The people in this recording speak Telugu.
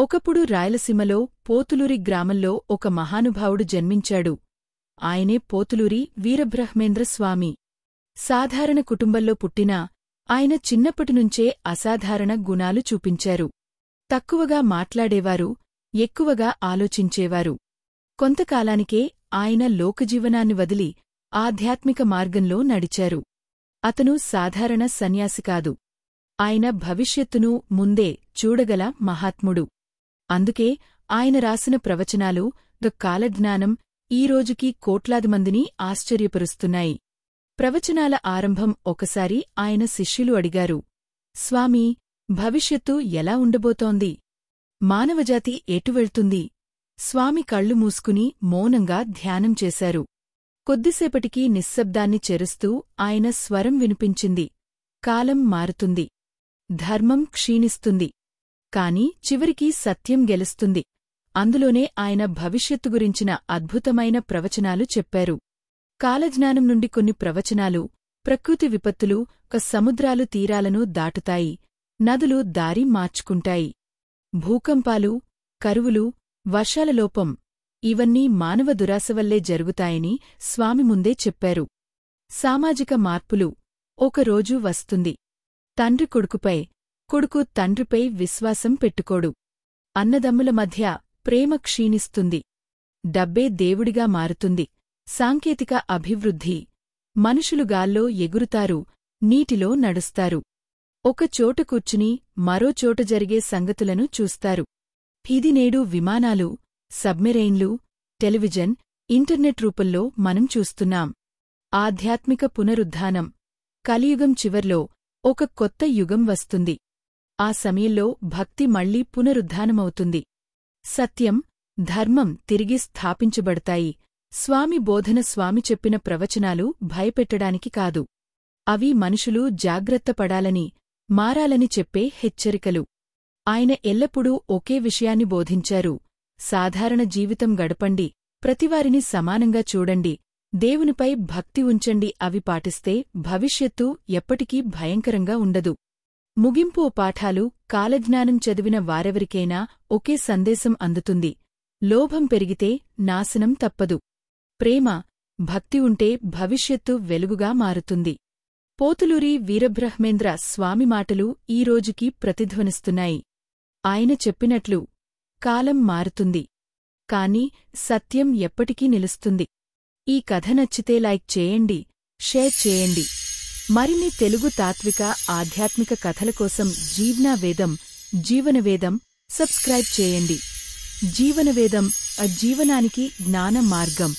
ఒకప్పుడు రాయలసీమలో పోతులూరి గ్రామంలో ఒక మహానుభావుడు జన్మించాడు. ఆయనే పోతులూరి వీరబ్రహ్మేంద్ర స్వామి. సాధారణ కుటుంబంలో పుట్టినా ఆయన చిన్నప్పటినుంచే అసాధారణ గుణాలు చూపించారు. తక్కువగా మాట్లాడేవారు, ఎక్కువగా ఆలోచించేవారు. కొంతకాలానికే ఆయన లోకజీవనాన్ని వదిలి ఆధ్యాత్మిక మార్గంలో నడిచారు. అతను సాధారణ సన్యాసి కాదు. ఆయన భవిష్యత్తును ముందే చూడగల మహాత్ముడు. అందుకే ఆయన రాసిన ప్రవచనాలు, ద కాలజ్ఞానం ఈ రోజుకీ కోట్లాది మందిని ఆశ్చర్యపరుస్తున్నాయి. ప్రవచనాల ఆరంభం ఒకసారి ఆయన శిష్యులు అడిగారు, స్వామీ, భవిష్యత్తు ఎలా ఉండబోతోంది? మానవజాతి ఎటు వెళ్తుంది? స్వామి కళ్ళు మూసుకుని మౌనంగా ధ్యానం చేశారు. కొద్దిసేపటికి నిశ్శబ్దాన్ని చెరుస్తూ ఆయన స్వరం వినిపించింది. కాలం మారుతుంది. ధర్మం క్షీణిస్తుంది. కాని చివరికి సత్యం గెలుస్తుంది. అందులోనే ఆయన భవిష్యత్తు గురించిన అద్భుతమైన ప్రవచనాలు చెప్పారు. కాలజ్ఞానం నుండి కొన్ని ప్రవచనాలు, ప్రకృతి విపత్తులు సముద్రాలు తీరాలను దాటుతాయి, నదులు దారి మార్చుకుంటాయి. భూకంపాలు, కరువులు, వర్షాల లోపం ఇవన్నీ మానవ దురాశవల్లే జరుగుతాయని స్వామి ముందే చెప్పారు. సామాజిక మార్పులు ఒకరోజు వస్తుంది. తండ్రి కొడుకుపై, కొడుకు తండ్రిపై విశ్వాసం పెట్టుకోడు. అన్నదమ్ముల మధ్య ప్రేమ క్షీణిస్తుంది. డబ్బే దేవుడిగా మారుతుంది. సాంకేతిక అభివృద్ధి. మనుషులు గాల్లో ఎగురుతారు, నీటిలో నడుస్తారు. ఒక చోట కూర్చుని మరోచోట జరిగే సంగతులను చూస్తారు. ఇది నేడు విమానాలు, సబ్మెరైన్లు, టెలివిజన్, ఇంటర్నెట్ రూపంలో మనం చూస్తున్నాం. ఆధ్యాత్మిక పునరుద్ధానం. కలియుగం చివర్లో ఒక కొత్త యుగం వస్తుంది. ఆ సమయంలో భక్తి మళ్లీ పునరుద్ధానమవుతుంది. సత్యం, ధర్మం తిరిగి స్థాపించబడతాయి. స్వామి బోధన, స్వామి చెప్పిన ప్రవచనాలు భయపెట్టడానికి కాదు. అవి మనుషులు జాగ్రత్త పడాలని, మారాలని చెప్పే హెచ్చరికలు. ఆయన ఎల్లప్పుడూ ఒకే విషయాన్ని బోధించారు. సాధారణ జీవితం గడపండి, ప్రతివారిని సమానంగా చూడండి, దేవునిపై భక్తి ఉంచండి. అవి పాటిస్తే భవిష్యత్తు ఎప్పటికీ భయంకరంగా ఉండదు. ముగింపు పాఠాలు. కాలజ్ఞానం చదివిన వారెవరికైనా ఒకే సందేశం అందుతుంది. లోభం పెరిగితే నాశనం తప్పదు. ప్రేమ, భక్తి ఉంటే భవిష్యత్తు వెలుగుగా మారుతుంది. పోతులూరి వీరబ్రహ్మేంద్ర స్వామి మాటలు ఈ రోజుకి ప్రతిధ్వనిస్తున్నాయి. ఆయన చెప్పినట్లు కాలం మారుతుంది, కాని సత్యం ఎప్పటికీ నిలుస్తుంది. ఈ కథ నచ్చితే లైక్ చేయండి, షేర్ చేయండి. మరిన్ని తెలుగు తాత్విక ఆధ్యాత్మిక కథల కోసం జీవనవేదం సబ్స్క్రైబ్ చేయండి. జీవనవేదం జీవనానికి జ్ఞాన మార్గం.